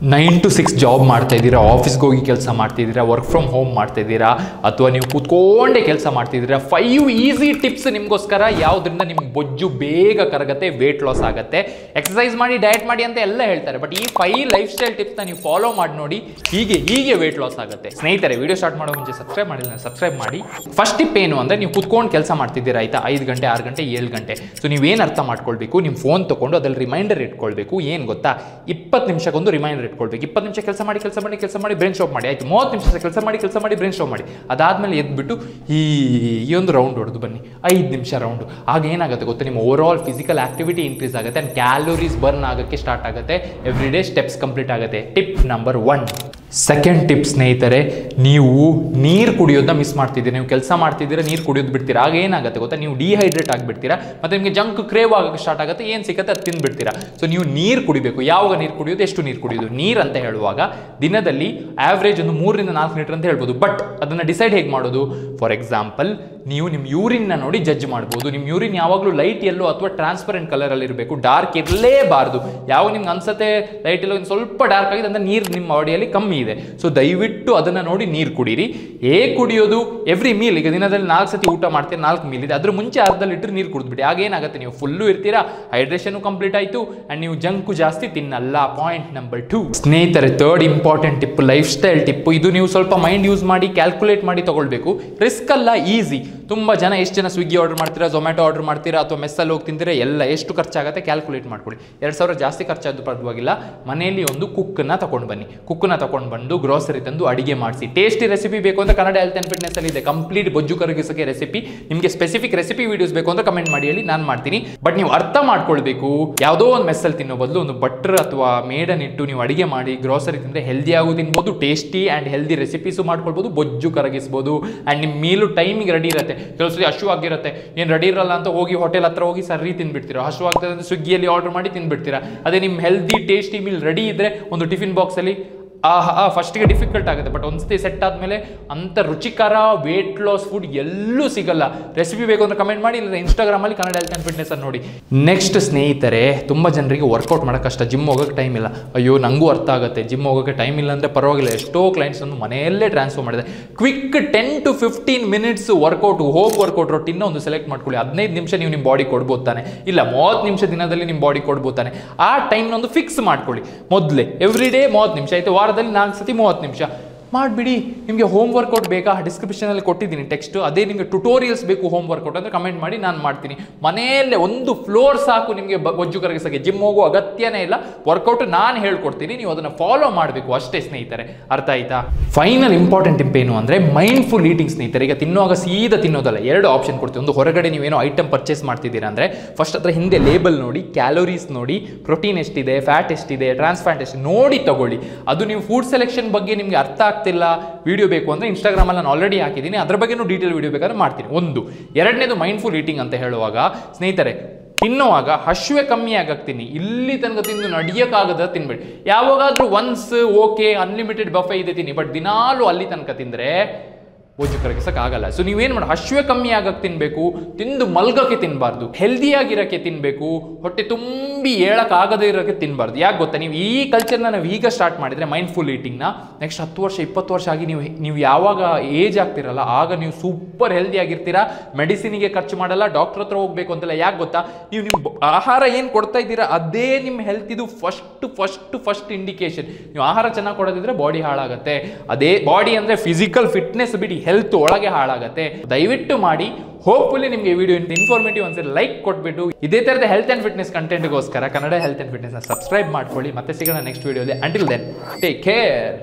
9 to 6 job ಮಾಡ್ತಾ ಇದ್ದೀರಾ, ಆಫೀಸ್ಗೆ ಹೋಗಿ ಕೆಲಸ ಮಾಡ್ತಿದ್ದೀರಾ, ವರ್ಕ್ ಫ್ರಮ್ ಹೋಮ್ ಮಾಡ್ತಾ ಇದ್ದೀರಾ, ಅಥವಾ ನೀವು ಕೂತ್ಕೊಂಡೇ ಕೆಲಸ ಮಾಡ್ತಿದ್ದೀರಾ, 5 ಈಸಿ ಟಿಪ್ಸ್ ನಿಮಗೋಸ್ಕರ. ಯಾವುದರಿಂದ ನಿಮ್ಗೆ ಬೊಜ್ಜು ಬೇಗ ಕರಗತ್ತೆ, ವೇಟ್ ಲಾಸ್ ಆಗುತ್ತೆ. ಎಕ್ಸಸೈಸ್ ಮಾಡಿ, ಡಯಟ್ ಮಾಡಿ ಅಂತ ಎಲ್ಲ ಹೇಳ್ತಾರೆ, ಬಟ್ ಈ 5 ಲೈಫ್ ಸ್ಟೈಲ್ ಟಿಪ್ಸ್ನ ನೀವು ಫಾಲೋ ಮಾಡಿ ನೋಡಿ, ಹೀಗೆ ವೇಟ್ ಲಾಸ್ ಆಗುತ್ತೆ. ಸ್ನೇಹಿತರೆ, ವಿಡಿಯೋ ಸ್ಟಾರ್ಟ್ ಮಾಡೋ ಮುಂಚೆ ಸಬ್ಸ್ಕ್ರೈಬ್ ಮಾಡಿಲ್ಲ, ಸಬ್ಸ್ಕ್ರೈಬ್ ಮಾಡಿ. ಫಸ್ಟ್ ಟಿಪ್ ಏನು ಅಂದರೆ, ನೀವು ಕೂತ್ಕೊಂಡು ಕೆಲಸ ಮಾಡ್ತಿದ್ದೀರಾ ಆಯ್ತಾ, 5 ಗಂಟೆ 6 ಗಂಟೆ 7 ಗಂಟೆ. ಸೊ ನೀವೇನು ಅರ್ಥ ಮಾಡ್ಕೊಳ್ಬೇಕು, ನಿಮ್ಮ ಫೋನ್ ತೊಗೊಂಡು ಅದ್ರಲ್ಲಿ ರಿಮೈಂಡರ್ ಇಟ್ಕೊಳ್ಬೇಕು. ಏನು ಗೊತ್ತಾ, 20 ನಿಮಿಷಕ್ಕೊಂದು ರಿಮೈಂಡರ್ ಇಟ್ಕೊಳ್ಬೇಕು. 20 ನಿಮಿಷ ಕೆಲಸ ಮಾಡಿ ಬ್ರೈನ್ ಸ್ಟಾಪ್ ಮಾಡಿ ಆಯ್ತು. 30 ನಿಮಿಷ ಕೆಲಸ ಮಾಡಿ ಬ್ರೈನ್ ಸ್ಟಾಪ್ ಮಾಡಿ. ಅದಾದ್ಮೇಲೆ ಎದ್ಬಿಟ್ಟು ಈ ಒಂದು ರೌಂಡ್ ಹೊಡೆದು ಬನ್ನಿ, 5 ನಿಮಿಷ ರೌಂಡು. ಆಗ ಏನಾಗುತ್ತೆ ಗೊತ್ತಾ, ನಿಮ್ಮ over all physical activity increase ಆಗುತ್ತೆ ಆ್ಯಂಡ್ ಕ್ಯಾಲೋರೀಸ್ ಬರ್ನ್ ಆಗೋಕ್ಕೆ ಸ್ಟಾರ್ಟ್ ಆಗುತ್ತೆ. ಎವ್ರಿ ಡೇ ಸ್ಟೆಪ್ಸ್ ಕಂಪ್ಲೀಟ್ ಆಗುತ್ತೆ. Tip number 1. ಸೆಕೆಂಡ್ ಟಿಪ್ ಸ್ನೇಹಿತರೆ, ನೀವು ನೀರು ಕುಡಿಯೋದನ್ನ ಮಿಸ್ ಮಾಡ್ತಿದ್ದೀರಾ. ನೀವು ಕೆಲಸ ಮಾಡ್ತಿದ್ದೀರಾ, ನೀರು ಕುಡಿಯೋದು ಬಿಡ್ತೀರಾ. ಆಗ ಏನಾಗುತ್ತೆ ಗೊತ್ತಾ, ನೀವು ಡಿಹೈಡ್ರೇಟ್ ಆಗಿಬಿಡ್ತೀರಾ, ಮತ್ತು ನಿಮಗೆ ಜಂಕ್ ಕ್ರೇವ್ ಆಗೋಕ್ಕೆ ಸ್ಟಾರ್ಟ್ ಆಗುತ್ತೆ. ಏನು ಸಿಗುತ್ತೆ ಅದು ತಿಂದುಬಿಡ್ತೀರಾ. ಸೊ ನೀವು ನೀರು ಕುಡಿಬೇಕು. ಯಾವಾಗ ನೀರು ಕುಡಿಯೋದು, ಎಷ್ಟು ನೀರು ಕುಡಿಯೋದು? ನೀರು ಅಂತ ಹೇಳುವಾಗ ದಿನದಲ್ಲಿ ಆವ್ರೇಜ್ ಒಂದು 3 ರಿಂದ 4 ಲೀಟರ್ ಅಂತ ಹೇಳ್ಬೋದು. ಬಟ್ ಅದನ್ನು ಡಿಸೈಡ್ ಹೇಗೆ ಮಾಡೋದು? ಫಾರ್ ಎಕ್ಸಾಂಪಲ್, ನೀವು ನಿಮ್ಮ ಯೂರಿನ್ನ ನೋಡಿ ಜಡ್ಜ್ ಮಾಡ್ಬೋದು. ನಿಮ್ಮ ಯೂರಿನ್ ಯಾವಾಗಲೂ ಲೈಟ್ ಎಲ್ಲೋ ಅಥವಾ ಟ್ರಾನ್ಸ್ಪರೆಂಟ್ ಕಲರಲ್ಲಿ ಇರಬೇಕು, ಡಾರ್ಕ್ ಇರಲೇಬಾರ್ದು. ಯಾವಾಗ ನಿಮ್ಗೆ ಅನ್ಸುತ್ತೆ ಲೈಟ್ ಎಲ್ಲೋ ಸ್ವಲ್ಪ ಡಾರ್ಕ್ ಆಗಿದೆ ಅಂದರೆ ನೀರು ನಿಮ್ಮ ಬಾಡಿಯಲ್ಲಿ ಕಮ್ಮಿ ಇದೆ. ಸೊ ದಯವಿಟ್ಟು ಅದನ್ನು ನೋಡಿ ನೀರು ಕುಡೀರಿ. ಹೇಗೆ ಕುಡಿಯೋದು? ಎವ್ರಿ ಮೀಲ್, ಈಗ ದಿನದಲ್ಲಿ 4 ಸತಿ ಊಟ ಮಾಡ್ತೀರಾ, 4 ಮೀಲ್ ಇದೆ, ಅದ್ರ ಮುಂಚೆ ಅರ್ಧ ಲೀಟರ್ ನೀರು ಕುಡಿದ್ಬಿಡಿ. ಆಗ ಏನಾಗುತ್ತೆ, ನೀವು ಫುಲ್ಲು ಇರ್ತೀರಾ, ಹೈಡ್ರೇಷನ್ ಕಂಪ್ಲೀಟ್ ಆಯಿತು ಆ್ಯಂಡ್ ನೀವು ಜಂಕು ಜಾಸ್ತಿ ತಿನ್ನಲ್ಲ. Point number 2. ಸ್ನೇಹಿತರೆ, third important tip, life style tip. ಇದು ನೀವು ಸ್ವಲ್ಪ ಮೈಂಡ್ ಯೂಸ್ ಮಾಡಿ ಕ್ಯಾಲ್ಕುಲೇಟ್ ಮಾಡಿ ತಗೊಳ್ಬೇಕು. ರಿಸ್ಕ್ ಅಲ್ಲ, ಈಸಿ. ತುಂಬ ಜನ, ಎಷ್ಟು ಜನ ಸ್ವಿಗ್ಗಿ ಆರ್ಡರ್ ಮಾಡ್ತೀರಾ, ಝೊಮ್ಯಾಟೊ ಆರ್ಡರ್ ಮಾಡ್ತೀರಾ, ಅಥವಾ ಮೆಸ್ಸಲ್ಲಿ ಹೋಗಿ ತಿಂತೀರಾ, ಎಲ್ಲ ಎಷ್ಟು ಖರ್ಚಾಗುತ್ತೆ ಕ್ಯಾಲ್ಕುಲೇಟ್ ಮಾಡ್ಕೊಳ್ಳಿ. 2000 ಜಾಸ್ತಿ ಖರ್ಚಾದ್ದು ಪರವಾಗಿಲ್ಲ. ಮನೆಯಲ್ಲಿ ಒಂದು ಕುಕ್ಕನ್ನು ತಗೊಂಡು ಬನ್ನಿ. ಕುಕ್ಕನ್ನು ತಗೊಂಡು ಬಂದು ಗ್ರೋಸರಿ ತಂದು ಅಡಿಗೆ ಮಾಡಿಸಿ. ಟೇಸ್ಟಿ ರೆಸಿಪಿ ಬೇಕು ಅಂದರೆ ಕನ್ನಡ ಹೆಲ್ತ್ ಆ್ಯಂಡ್ ಫಿಟ್ನೆಸ್ ಅಲ್ಲಿ ಇದೆ ಕಂಪ್ಲೀಟ್ ಬೊಜ್ಜು ಕರಗಿಸೋಕೆ ರೆಸಿಪಿ. ನಿಮಗೆ ಸ್ಪೆಸಿಫಿಕ್ ರೆಸಿಪಿ ವೀಡಿಯೋಸ್ ಬೇಕು ಅಂದರೆ ಕಮೆಂಟ್ ಮಾಡಿ ಹೇಳಿ, ನಾನು ಮಾಡ್ತೀನಿ. ಬಟ್ ನೀವು ಅರ್ಥ ಮಾಡ್ಕೊಳ್ಬೇಕು, ಯಾವುದೋ ಒಂದು ಮೆಸ್ಸಲ್ಲಿ ತಿನ್ನೋ ಬದಲು ಒಂದು ಬಟ್ರ್ ಅಥವಾ ಮೇಡನ್ ಇಟ್ಟು ನೀವು ಅಡಿಗೆ ಮಾಡಿ ಗ್ರೋಸರಿ ತಿಂದರೆ ಹೆಲ್ದಿಯಾಗೂ ತಿನ್ಬೋದು, ಟೇಸ್ಟಿ ಆ್ಯಂಡ್ ಹೆಲ್ದಿ ರೆಸಿಪೀಸು ಮಾಡ್ಕೊಳ್ಬೋದು, ಬೊಜ್ಜು ಕರಗಿಸ್ಬೋದು. ಆ್ಯಂಡ್ ನಿಮ್ಮ ಮೀಲು ಟೈಮಿಗೆ ರೆಡಿ ಇರುತ್ತೆ. ಕೆಲವು ಸರಿ ಹಶು ಆಗಿರುತ್ತೆ, ಏನು ರೆಡಿ ಇರಲ್ಲ ಅಂತ ಹೋಗಿ ಹೋಟೆಲ್ ಹತ್ರ ಹೋಗಿ ಸರ್ರಿ ತಿಂದ್ಬಿಡ್ತೀರಾ. ಹಶು ಆಗ್ತದೆ ಅಂದರೆ ಸ್ವಿಗ್ಗಿಯಲ್ಲಿ ಆರ್ಡರ್ ಮಾಡಿ ತಿಂದ್ಬಿಡ್ತೀರಾ. ಅದೇ ನಿಮ್ಮ ಹೆಲ್ದಿ ಟೇಸ್ಟಿ ಮೀಲ್ ರೆಡಿ ಇದ್ದರೆ ಒಂದು ಟಿಫಿನ್ ಬಾಕ್ಸಲ್ಲಿ ಫಸ್ಟಿಗೆ ಡಿಫಿಕಲ್ಟ್ ಆಗುತ್ತೆ, ಬಟ್ ಒಂದ್ಸತಿ ಸೆಟ್ ಆದಮೇಲೆ ಅಂಥ ರುಚಿಕರ ವೇಟ್ ಲಾಸ್ ಫುಡ್ ಎಲ್ಲೂ ಸಿಗಲ್ಲ. ರೆಸಿಪಿ ಬೇಕು ಅಂದರೆ ಕಮೆಂಟ್ ಮಾಡಿ, ಇಲ್ಲ ಇನ್ಸ್ಟಾಗ್ರಾಮಲ್ಲಿ ಕನ್ನಡ ಹೆಲ್ತ್ ಆ್ಯಂಡ್ ಫಿಟ್ನೆಸ್ ಅನ್ನು ನೋಡಿ. ನೆಕ್ಸ್ಟ್ ಸ್ನೇಹಿತರೆ, ತುಂಬ ಜನರಿಗೆ ವರ್ಕೌಟ್ ಮಾಡೋಕ್ಕೆ ಕಷ್ಟ, ಜಿಮ್ ಹೋಗೋಕ್ಕೆ ಟೈಮ್ ಇಲ್ಲ. ಅಯ್ಯೋ, ನನಗೂ ಅರ್ಥ ಆಗುತ್ತೆ, ಜಿಮ್ ಹೋಗೋಕ್ಕೆ ಟೈಮ್ ಇಲ್ಲ ಅಂದರೆ ಪರವಾಗಿಲ್ಲ. ಎಷ್ಟೋ ಕ್ಲೈಂಟ್ಸನ್ನು ಮನೆಯಲ್ಲೇ ಟ್ರಾನ್ಸ್ಫರ್ ಮಾಡಿದೆ. Quick 10 to 15 minutes workout, home workout ರೊಟೀನ್ನ ಒಂದು ಸೆಲೆಕ್ಟ್ ಮಾಡ್ಕೊಳ್ಳಿ. 15 ನಿಮಿಷ ನೀವು ನಿಮ್ಮ ಬಾಡಿ ಕೊಡ್ಬೋದು ತಾನೆ, ಇಲ್ಲ 30 ನಿಮಿಷ ದಿನದಲ್ಲಿ ನಿಮ್ಮ ಬಾಡಿ ಕೊಡ್ಬೋದು ತಾನೆ. ಆ ಟೈಮ್ನೊಂದು ಫಿಕ್ಸ್ ಮಾಡ್ಕೊಳ್ಳಿ ಮೊದಲೇ. ಎವ್ರಿ ಡೇ 30 ನಿಮಿಷ ಆಯಿತು, ವಾರದಲ್ಲಿ 4 ಸತಿ 30 ನಿಮಿಷ ಮಾಡಿಬಿಡಿ. ನಿಮಗೆ ಹೋಮ್ ವರ್ಕೌಟ್ ಬೇಕಾ? ಡಿಸ್ಕ್ರಿಪ್ಷನಲ್ಲಿ ಕೊಟ್ಟಿದ್ದೀನಿ ಟೆಕ್ಸ್ಟ್. ಅದೇ ನಿಮಗೆ ಟ್ಯುಟೋರಿಯಲ್ಸ್ ಬೇಕು ಹೋಮ್ ವರ್ಕೌಟ್ ಅಂದರೆ ಕಮೆಂಟ್ ಮಾಡಿ, ನಾನು ಮಾಡ್ತೀನಿ. ಮನೆಯಲ್ಲೇ ಒಂದು ಫ್ಲೋರ್ ಸಾಕು ನಿಮಗೆ ಬೊಜ್ಜು ಕರಗಿಸೋಕ್ಕೆ. ಜಿಮ್ ಹೋಗೋ ಅಗತ್ಯನೇ ಇಲ್ಲ. ವರ್ಕೌಟ್ ನಾನು ಹೇಳ್ಕೊಡ್ತೀನಿ, ನೀವು ಅದನ್ನು ಫಾಲೋ ಮಾಡಬೇಕು ಅಷ್ಟೇ ಸ್ನೇಹಿತರೆ. ಅರ್ಥ ಆಯ್ತಾ? ಫೈನಲ್ ಇಂಪಾರ್ಟೆಂಟ್ ಟಿಪ್ ಏನು ಅಂದರೆ ಮೈಂಡ್ಫುಲ್ ಈಟಿಂಗ್ ಸ್ನೇಹಿತರೆ. ಈಗ ತಿನ್ನುವಾಗ ಸೀದಾ ತಿನ್ನೋದಲ್ಲ, 2 ಆಪ್ಷನ್ ಕೊಡ್ತೀವಿ. ಒಂದು, ಹೊರಗಡೆ ನೀವೇನೋ ಐಟಮ್ ಪರ್ಚೇಸ್ ಮಾಡ್ತಿದ್ದೀರಾ ಅಂದರೆ ಫಸ್ಟ್ ಅದರ ಹಿಂದೆ ಲೇಬಲ್ ನೋಡಿ, ಕ್ಯಾಲೋರೀಸ್ ನೋಡಿ, ಪ್ರೋಟೀನ್ ಎಷ್ಟಿದೆ, ಫ್ಯಾಟ್ ಎಷ್ಟಿದೆ, ಟ್ರಾನ್ಸ್ ಫ್ಯಾಟ್ ಎಷ್ಟಿದೆ ನೋಡಿ ತಗೊಳ್ಳಿ. ಅದು ನೀವು ಫುಡ್ ಸೆಲೆಕ್ಷನ್ ಬಗ್ಗೆ ನಿಮಗೆ ಅರ್ಥ ಆಗ್ತಿಲ್ಲ, ವಿಡಿಯೋ ಬೇಕು ಅಂದರೆ ಇನ್ಸ್ಟಾಗ್ರಾಮಲ್ಲಿ ನಾನು ಆಲ್ರೆಡಿ ಹಾಕಿದ್ದೀನಿ, ಅದ್ರ ಬಗ್ಗೆನೂ ಡೀಟೇಲ್ ವಿಡಿಯೋ ಬೇಕಾದ್ರೆ ಮಾಡ್ತೀನಿ. ಒಂದು. ಎರಡನೇದು, ಮೈಂಡ್ಫುಲ್ ಈಟಿಂಗ್ ಅಂತ ಹೇಳುವಾಗ ಸ್ನೇಹಿತರೆ, ತಿನ್ನುವಾಗ ಹಶ್ವೆ ಕಮ್ಮಿ ಆಗಕ್ತೀನಿ, ಇಲ್ಲಿ ತನಕ ತಿಂದು ನಡೆಯೋಕ್ಕಾಗದ ತಿನ್ಬೇಡಿ. ಯಾವಾಗಾದ್ರೂ ಒನ್ಸ್ ಓಕೆ, ಅನ್ಲಿಮಿಟೆಡ್ ಬಫೆ ಇದೆ ತಿನ್ನಿ, ಬಟ್ ದಿನಾಲು ಅಲ್ಲಿ ತನಕ ತಿಂದರೆ ಬೊಜ್ಜು ಕರಗಿಸೋಕ್ಕಾಗಲ್ಲ. ಸೊ ನೀವೇನು ಮಾಡಿ, ಹಶ್ವೆ ಕಮ್ಮಿ ಆಗಕ್ಕೆ ತಿನ್ನಬೇಕು, ತಿಂದು ಮಲ್ಗೋಕ್ಕೆ ತಿನ್ನಬಾರ್ದು, ಹೆಲ್ದಿಯಾಗಿರೋಕ್ಕೆ ತಿನ್ನಬೇಕು, ಹೊಟ್ಟೆ ತುಂಬಿ ಹೇಳೋಕ್ಕಾಗದೇ ಇರೋಕ್ಕೆ ತಿನ್ನಬಾರ್ದು. ಯಾಕೆ ಗೊತ್ತಾ, ನೀವು ಈ ಕಲ್ಚರ್ನ ನಾವು ಈಗ ಸ್ಟಾರ್ಟ್ ಮಾಡಿದರೆ ಮೈಂಡ್ಫುಲ್ ಈಟಿಂಗ್ನ, ನೆಕ್ಸ್ಟ್ 10 ವರ್ಷ 20 ವರ್ಷ ಆಗಿ ನೀವು ಯಾವಾಗ ಏಜ್ ಆಗ್ತಿರಲ್ಲ ಆಗ ನೀವು ಸೂಪರ್ ಹೆಲ್ದಿಯಾಗಿರ್ತೀರಾ. ಮೆಡಿಸಿನಿಗೆ ಖರ್ಚು ಮಾಡಲ್ಲ, ಡಾಕ್ಟರ್ ಹತ್ರ ಹೋಗಬೇಕು ಅಂತೆಲ್ಲ. ಯಾಕೆ ಗೊತ್ತಾ, ನೀವು ನಿಮ್ಮ ಆಹಾರ ಏನು ಕೊಡ್ತಾ ಇದ್ದೀರಾ ಅದೇ ನಿಮ್ಮ ಹೆಲ್ತಿದು ಫಸ್ಟ್ ಇಂಡಿಕೇಶನ್. ನೀವು ಆಹಾರ ಚೆನ್ನಾಗಿ ಕೊಡೋದಿದ್ರೆ ಬಾಡಿ ಹಾಳಾಗುತ್ತೆ. ಅದೇ ಬಾಡಿ ಅಂದರೆ ಫಿಸಿಕಲ್ ಫಿಟ್ನೆಸ್ ಬಿಡಿ, ಹೆಲ್ತ್ ಒಳಗೆ ಹಾಳಾಗತ್ತೆ. ದಯವಿಟ್ಟು ಮಾಡಿ. ಹೋಪ್ಫುಲಿ ನಿಮಗೆ ವಿಡಿಯೋ ಇನ್ಫಾರ್ಮೇಟಿವ್ ಅನ್ಸಿದ್ರೆ ಲೈಕ್ ಕೊಟ್ಬಿಟ್ಟು ಇದೇ ಥರದ ಹೆಲ್ತ್ ಆ್ಯಂಡ್ ಫಿಟ್ನೆಸ್ ಕಂಟೆಂಟ್ಗೋಸ್ಕರ ಕನ್ನಡ ಹೆಲ್ತ್ ಆ್ಯಂಡ್ ಫಿಟ್ನೆಸ್ನ ಸಬ್ಸ್ಕ್ರೈಬ್ ಮಾಡ್ಕೊಳ್ಳಿ. ಮತ್ತೆ ಸಿಗೋಣ ನೆಕ್ಸ್ಟ್ ವಿಡಿಯೋಲಿ. Until then, take care.